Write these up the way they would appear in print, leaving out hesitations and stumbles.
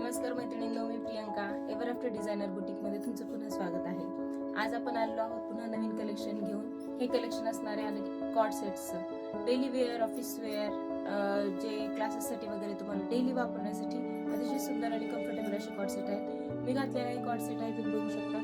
नमस्कार मैत्रिणींनो, मी Priyanka ever after designer बुटीकमध्ये तुमचं पुन्हा स्वागत आहे. आज आपण आलो आहोत पुन्हा नवीन कलेक्शन घेऊन. हे कलेक्शन असणारे आणि कॉर्ड सेट्सचं डेली वेअर, ऑफिस वेअर, जे क्लासेससाठी वगैरे तुम्हाला डेली वापरण्यासाठी अतिशय सुंदर आणि कम्फर्टेबल असे कॉर्ड सेट आहेत. मी घातलेला हे कॉर्ड सेट आहे, तुम्ही बघू शकता.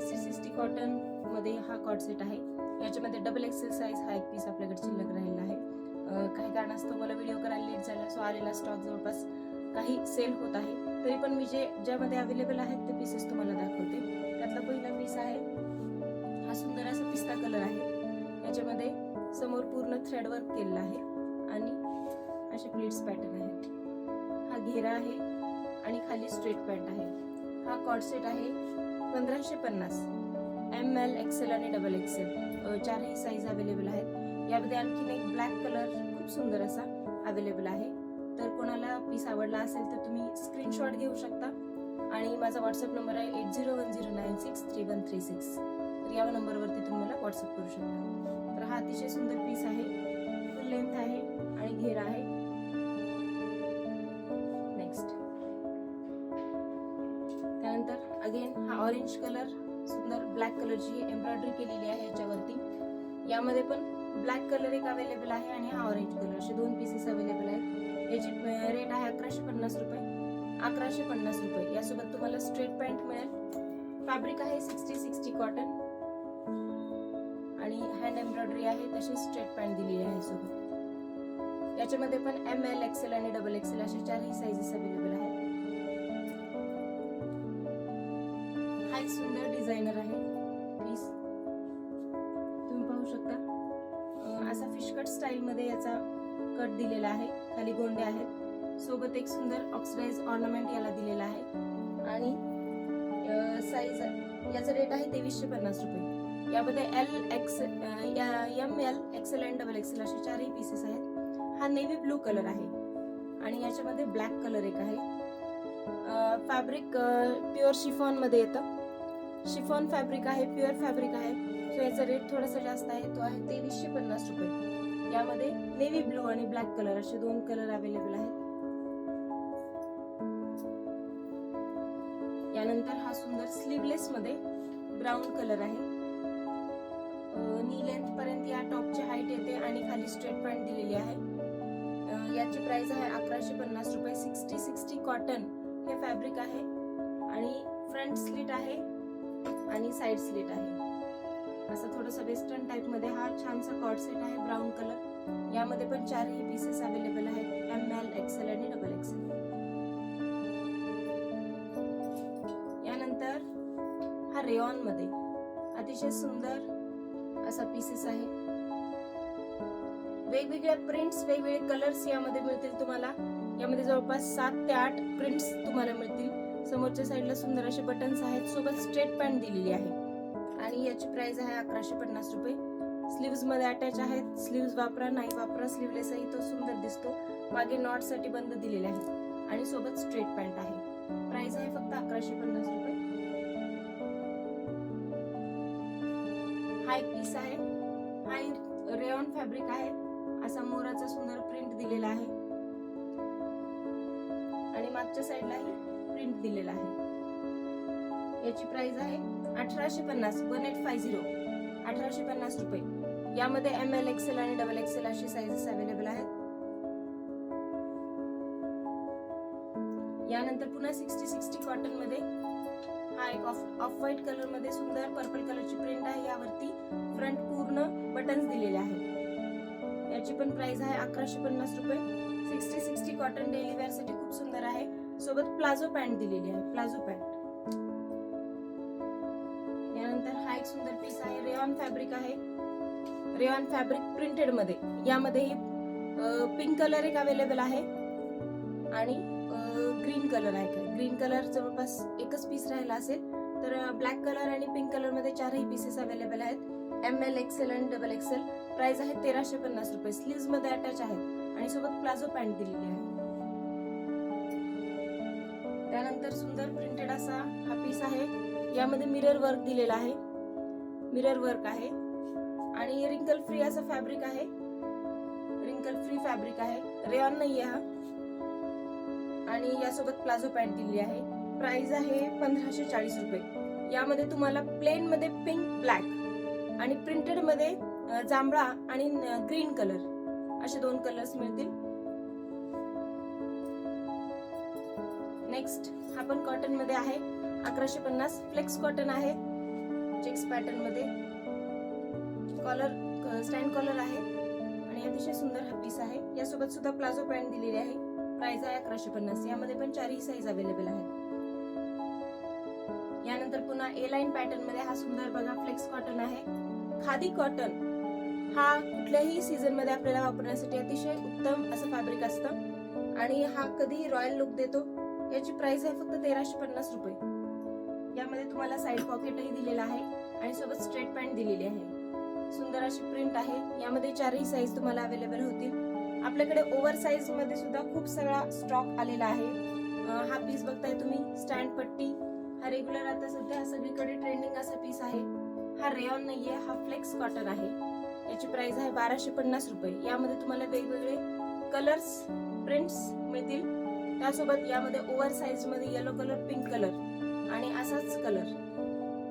60 कॉटन मध्ये हा कॉर्ड सेट आहे. याच्यामध्ये डबल एक्सेल साईज हा एक पीस आपल्याकडे शिल्लक राहिलेला आहे. काही कारणास्तव मला व्हिडिओ करायला लेट झाला, सो आलेला स्टॉक जवळपास काही सेल होत आहे. तरी पण मी ज्यामध्ये अवेलेबल आहेत ते पीसेस तुम्हाला दाखवते. त्यातला पहिला पीस आहे हा सुंदर असा पिस्ता कलर आहे. याच्यामध्ये समोर पूर्ण थ्रेड वर्क केलेला आहे आणि असे प्लीट्स पॅटर्न आहे. हा घेरा आहे आणि खाली स्ट्रेट पॅन्ट आहे. हा कॉर्ड सेट आहे 1550. ML, XL आणि डबल XL चारही साईज अवेलेबल आहेत. यामध्ये आणखीन एक ब्लॅक कलर खूप सुंदर असा अवेलेबल आहे. तर कोणाला पीस आवडला असेल तर तुम्ही स्क्रीनशॉट घेऊ शकता आणि माझा व्हॉट्सअप नंबर आहे 8010963136. तर या नंबरवरती तुम्ही मला व्हॉट्सअप करू शकता. तर हा अतिशय सुंदर पीस आहे, फुल लेंथ आहे आणि घेरा आहे. नेक्स्ट, त्यानंतर अगेन हा ऑरेंज कलर, सुंदर ब्लॅक कलरची एम्ब्रॉयडरी केलेली आहे याच्यावरती. यामध्ये पण ब्लॅक कलर एक अवेलेबल आहे आणि हा ऑरेंज कलर, असे दोन पीसेस अवेलेबल आहेत. याची रेट आहे 1150 रुपये. 1150 रुपये. यासोबत तुम्हाला स्ट्रेट पॅन्ट मिळेल. फॅब्रिक आहे 60 कॉटन आणि हँड एम्ब्रॉयडरी आहे, तशी स्ट्रेट पॅन्ट दिलेली आहे सोबत. याच्यामध्ये पण ML, XL आणि डबल XL असे चारही साइजेस अवेलेबल आहेत. हा एक सुंदर डिझायनर आहे पीस, तुम्ही पाहू शकता. असा फिशकट स्टाईल मध्ये याचा कट दिलेला आहे. खाली गोंडे आहेत, सोबत एक सुंदर ऑक्सिडाइज ऑर्नामेंट याला दिलेला आहे आणि साईज याचा रेट आहे 2350 रुपये. यामध्ये ML, XL आणि डबल XL असे चारही पीसेस आहेत. हा नेव्ही ब्लू कलर आहे आणि याच्यामध्ये ब्लॅक कलर एक आहे. फॅब्रिक प्युअर शिफॉन मध्ये येतं. शिफॉन फॅब्रिक आहे, प्युअर फॅब्रिक आहे. सो याचा रेट थोडासा जास्त आहे, तो आहे 2350 रुपये. यामध्ये नेव्ही ब्लू आणि ब्लॅक कलर असे दोन कलर अवेलेबल आहेत. यानंतर हा सुंदर स्लीवलेस मध्ये ब्राऊन कलर आहे. नी लेंथ पर्यंत या टॉपची हाईट येते आणि खाली स्ट्रेट पॅन्ट दिलेली आहे. याची प्राइस आहे 1150 रुपये. 60 कॉटन हे फॅब्रिक आहे आणि फ्रंट स्लिट आहे आणि साइड स्लिट आहे. असा थोडासा वेस्टर्न टाइप मध्ये हा छानसा कॉर्ड सेट आहे, ब्राऊन कलर. यामध्ये पण चारही पीसेस अवेलेबल आहेत, ML, XL आणि डबल XL. यानंतर हा रेयॉन मध्ये अतिशय सुंदर असा पीसेस आहे. वेगवेगळ्या प्रिंट्स, वेगवेगळे कलर्स यामध्ये मिळतील तुम्हाला. यामध्ये जवळपास 7 ते 8 प्रिंट्स तुम्हाला मिळतील. समोरच्या साईडला सुंदर असे बटन्स आहेत, सोबत स्ट्रेट पॅन्ट दिलेली आहे आणि याची प्राइस आहे 1150 रुपये. स्लीव्स मध्ये अटॅच आहेत. स्लीव्स वापरा, नाही वापरा, स्लीवलेस आहे, तो सुंदर दिसतो. मागे नॉट साठी बंद दिलेले आहेत आणि सोबत स्ट्रेट पॅन्ट आहे. प्राइस आहे फक्त 1150 रुपये. हा एक पीस आहे. हा रेयॉन फॅब्रिक आहे. असा मोराचा सुंदर प्रिंट दिलेला आहे आणि मागच्या साईडलाही प्रिंट दिलेला आहे. याची प्राइस आहे 1850. 1850 1850 रुपये. यामध्ये ML, XL आणि डबल XL अशी साइजेस अवेलेबल आहेत. यानंतर पुन्हा 60 कॉटन मध्ये हा एक ऑफ व्हाईट कलर मध्ये सुंदर पर्पल कलरची प्रिंट आहे. यावरती फ्रंट पूर्ण बटन्स दिलेले आहेत. याची पण प्राइस आहे 1150 रुपये. 60 कॉटन डेली वेअर साठी खूप सुंदर आहे. सोबत प्लाझो पॅन्ट दिलेली आहे, प्लाझो पॅन्ट. यानंतर हा एक सुंदर पीस आहे. रेयॉन फॅब्रिक आहे, रेयॉन फॅब्रिक प्रिंटेड मध्ये. यामध्ये पिंक कलर एक अवेलेबल आहे आणि ग्रीन कलर आहे. ग्रीन कलर जवळपास एकच पीस राहिला असेल. तर ब्लॅक कलर आणि पिंक कलर मध्ये चारही पीसेस अवेलेबल आहेत. ML, XL आणि डबल XL. प्राइस आहे 1350 रुपये. स्लीव्स मध्ये अटॅच आहेत आणि सोबत प्लाझो पॅन्ट दिलेली आहे. त्यानंतर सुंदर प्रिंटेड असा हा पीस आहे. यामध्ये मिरर वर्क दिलेला आहे, मिरर वर्क आहे आणि रिंकल फ्री असं फॅब्रिक आहे. रिंकल फ्री फॅब्रिक आहे, रेयॉन नाही आहे हा. आणि यासोबत प्लाझो पॅन्ट दिलेली आहे. प्राइस आहे 1540 रुपये. यामध्ये तुम्हाला प्लेन मध्ये पिंक ब्लॅक आणि प्रिंटेड मध्ये जांभळा आणि ग्रीन कलर असे 2 कलर्स मिळतील. नेक्स्ट हा पण कॉटन मध्ये आहे. 1150 फ्लेक्स कॉटन आहे. चेक्स पॅटर्न मध्ये कॉलर स्टँड कॉलर आहे आणि अतिशय सुंदर हा पीस आहे. यासोबत सुद्धा प्लाझो पॅन्ट दिलेली आहे. प्राइस आहे 1150. यामध्ये पण 4ही साईज अवेलेबल आहे. यानंतर पुन्हा ए लाईन पॅटर्न मध्ये हा सुंदर बघा फ्लेक्स कॉटन आहे. खादी कॉटन हा कुठल्याही सीझन मध्ये आपल्याला वापरण्यासाठी अतिशय उत्तम असं फॅब्रिक असतं आणि हा कधीही रॉयल लुक देतो. याची प्राइस आहे फक्त 1350 रुपये. यामध्ये तुम्हाला साइड पॉकेटही दिलेला आहे आणि सोबत स्ट्रेट पॅन्ट दिलेली आहे. सुंदर अशी प्रिंट आहे. यामध्ये 4ही साईज तुम्हाला अवेलेबल होतील. आपल्याकडे ओव्हर साईज मध्ये सुद्धा खूप सगळा स्टॉक आलेला आहे. हा पीस बघताय तुम्ही स्टँड पट्टी. हा रेग्युलर आता सध्या सगळीकडे ट्रेंडिंग असा पीस आहे. हा रेयॉन नाहीये, हा फ्लेक्स कॉटन आहे. याची प्राइस आहे 1250 रुपये. यामध्ये तुम्हाला वेगवेगळे कलर्स प्रिंट्स मिळतील. त्यासोबत यामध्ये ओव्हर साईज मध्ये येलो कलर, पिंक कलर आणि असाच कलर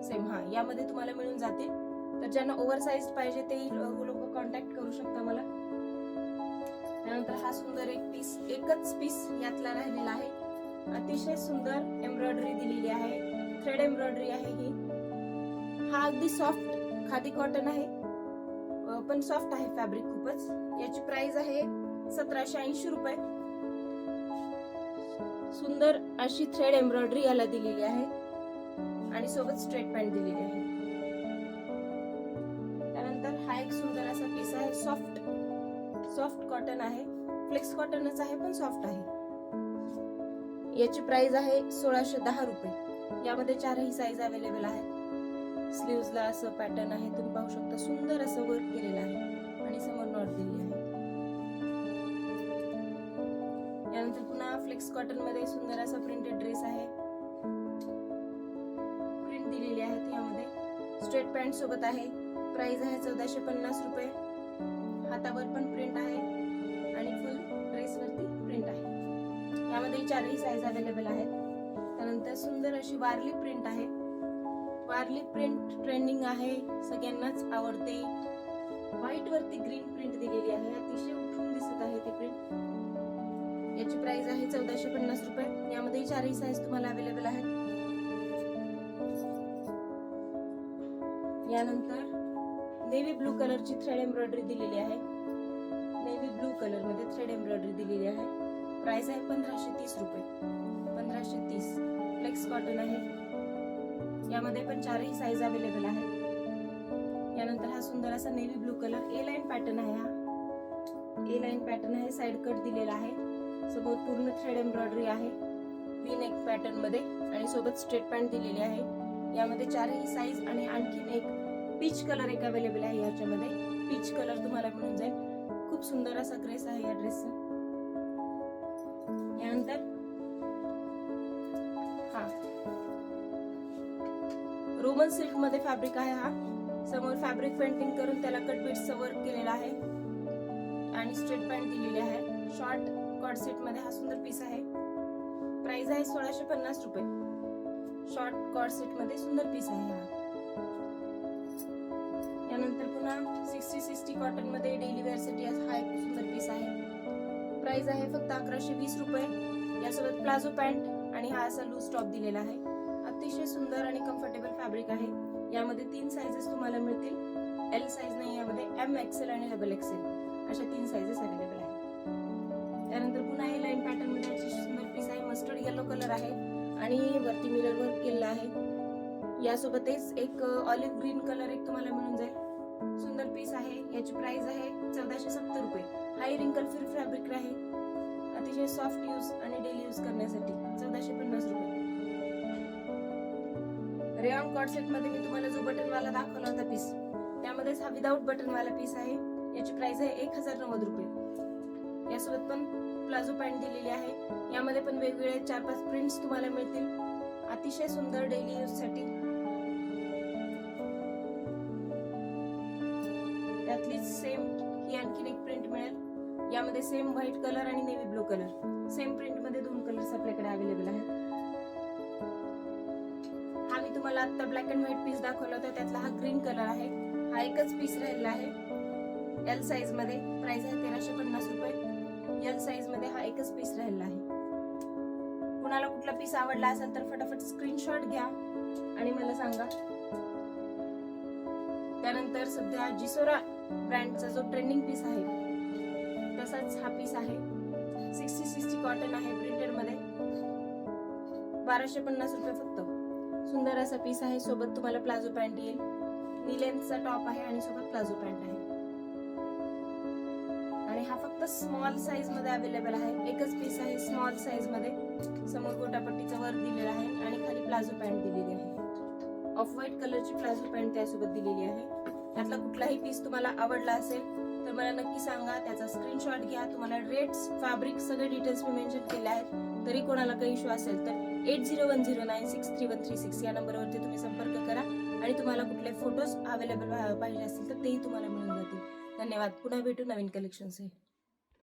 सेम यामध्ये तुम्हाला मिळून जातील. तर ज्यांना ओव्हर साईज पाहिजे ते लोक कॉन्टॅक्ट करू शकता मला. त्यानंतर हा सुंदर एकच पीस यातला राहिलेला आहे. अतिशय सुंदर एम्ब्रॉयडरी दिलेली आहे. थ्रेड एम्ब्रॉयडरी आहे ही. हा अगदी सॉफ्ट खादी कॉटन आहे पण सॉफ्ट आहे फॅब्रिक खूपच. याची प्राइस आहे 1780 रुपये. सुंदर अशी थ्रेड एम्ब्रॉयडरी याला दिलेली आहे आणि सोबत स्ट्रेट पॅन्ट दिलेली आहे. त्यानंतर हा एक सुंदर असा पीस आहे. सॉफ्ट कॉटन आहे. फ्लेक्स कॉटनच आहे पण सॉफ्ट आहे. याची प्राइस आहे 1610 रुपये. यामध्ये 4ही साईज अवेलेबल आहे. स्लीव्हजला असं पॅटर्न आहे. तुम्ही पाहू शकता सुंदर असं वर्क केलेलं आहे आणि समोर नॉट दिलेली आहे. यानंतर पुन्हा फ्लेक्स कॉटन मध्ये सुंदर असा प्रिंटेड ड्रेस आहे. प्रिंट दिलेली आहे. यामध्ये स्ट्रेट पॅन्ट सोबत आहे. प्राइस आहे 1450 रुपये. हातावर पण प्रिंट आहे आणि फुल ड्रेस वरती प्रिंट आहे. यामध्ये 4ही साईज अवेलेबल आहेत. त्यानंतर सुंदर अशी वारली प्रिंट आहे. वारली प्रिंट ट्रेंडिंग आहे, सगळ्यांनाच आवडते. व्हाईट वरती ग्रीन प्रिंट दिलेली आहे. अतिशय उठून दिसत आहे ती प्रिंट. याची प्राइस आहे 1450 रुपये. यामध्ये 4ही साईज तुम्हाला अवेलेबल आहेत. यानंतर नेव्ही ब्लू कलरची थ्रेड एम्ब्रॉयडरी दिलेली आहे. नेव्ही ब्लू कलर मध्ये थ्रेड एम्ब्रॉयडरी दिलेली आहे. प्राइस आहे 1530 रुपये. 1530. फ्लेक्स कॉटन आहे. यामध्ये पण 4ही साईज अवेलेबल आहे. यानंतर हा सुंदर असा नेव्ही ब्लू कलर ए लाईन पॅटर्न आहे. हा ए लाईन पॅटर्न आहे. साइड कट दिलेला आहे. सोबत पूर्ण थ्रेड एम्ब्रॉयडरी आहे व्ही नेक पॅटर्न मध्ये आणि सोबत स्ट्रेट पॅन्ट दिलेली आहे. यामध्ये 4ही साईज आणि आणखीन एक पीच कलर एक अवेलेबल आहे. याच्यामध्ये पीच कलर तुम्हाला मिळून जाईल. खूप सुंदर असा ग्रेस आहे या ड्रेसचा. यानंतर हा रोमन सिल्क मध्ये फॅब्रिक आहे. हा समोर फॅब्रिक पेंटिंग करून त्याला कट बीट्सचं वर्क केलेलं आहे आणि स्ट्रेट पॅन्ट दिलेली आहे. शॉर्ट कॉर्ड सेट मध्ये हा सुंदर पीस आहे. प्राइस आहे 1650 रुपये. शॉर्ट कॉर्ड सेट मध्ये सुंदर पीस आहे हा. यानंतर पुन्हा 60-60 कॉटन मध्ये डेली वेअर साठी हा एक सुंदर पीस आहे. प्राइस आहे फक्त 1120 रुपये. यासोबत प्लाझो पॅन्ट आणि हा असा लूज टॉप दिलेला आहे. अतिशय सुंदर आणि कम्फर्टेबल फॅब्रिक आहे. यामध्ये 3 साइजेस तुम्हाला मिळतील. एल साइज नाही, यामध्ये एम, एक्सेल आणि डबल एक्सेल अशा 3 साइजेस अवेलेबल आहेत. त्यानंतर पुन्हा हे लाईन पॅटर्न मध्ये सुंदर पीस आहे. मस्टर्ड येलो कलर आहे आणि वरती मिरर वर्क केलेला आहे. यासोबतच एक ऑलिव्ह ग्रीन कलर एक तुम्हाला मिळून जाईल. सुंदर पीस आहे. याची प्राइस आहे 1470 रुपये. हाय रिंकल फ्री फॅब्रिक आहे. अतिशय सॉफ्ट यूज आणि डेली यूज करण्यासाठी 1450 रुपये. रेयॉन कॉर्ड सेट मध्ये मी तुम्हाला जो बटन वाला दाखवला होता पीस, त्यामध्येच हा विदाउट बटन वाला पीस आहे. याची प्राइस आहे 1090 रुपये. यासोबत पण प्लाझो पॅन्ट दिलेली आहे. यामध्ये पण वेगवेगळे 4-5 प्रिंट्स तुम्हाला मिळतील. अतिशय सुंदर डेली यूज साठी. त्यातलीच सेम ही आणखीन एक प्रिंट मिळेल. यामध्ये सेम व्हाईट कलर आणि navy blue colour, same print मध्ये 2 कलर्स आपल्याकडे अवेलेबल आहेत. हा मी तुम्हाला आता ब्लॅक अँड व्हाईट पीस दाखवला होता, त्यातला हा ग्रीन कलर आहे. हा एकच पीस राहिलेला आहे. एल साईज मध्ये, प्राइस आहे 1350 रुपये. एल साईज मध्ये हा एकच पीस राहिलेला आहे. कुणाला कुठला पीस आवडला असेल तर फटाफट स्क्रीनशॉट घ्या आणि मला सांगा. त्यानंतर सध्या जिसोरा ब्रँडचा जो ट्रेंडिंग पीस आहे तसाच हा पीस आहे. 60 कॉटन आहे, प्रिंटेड मध्ये 1250 रुपये फक्त. सुंदर असा पीस आहे. सोबत तुम्हाला प्लाझो पॅन्ट येईल. नी लेंथचा टॉप आहे आणि सोबत प्लाझो पॅन्ट आहे. आणि हा फक्त स्मॉल साईज मध्ये अवेलेबल आहे. एकच पीस आहे स्मॉल साईज मध्ये. समोर गोटापट्टीचा वर्क दिलेला आहे आणि खाली प्लाझो पॅन्ट दिलेली आहे. ऑफ व्हाईट कलरची प्लाझो पॅन्ट त्यासोबत दिलेली आहे. त्यातला कुठलाही पीस तुम्हाला आवडला असेल तर मला नक्की सांगा, त्याचा स्क्रीनशॉट घ्या. तुम्हाला रेट्स, फॅब्रिक सगळे डिटेल्स मी मेन्शन केले आहेत. तरी कोणाला काही इश्यू असेल तर 8010963136 या नंबरवरती तुम्ही संपर्क करा आणि तुम्हाला कुठले फोटोज अवेलेबल पाहिजे असतील तर तेही तुम्हाला मिळून जातील. धन्यवाद. पुन्हा भेटू नवीन कलेक्शनसह.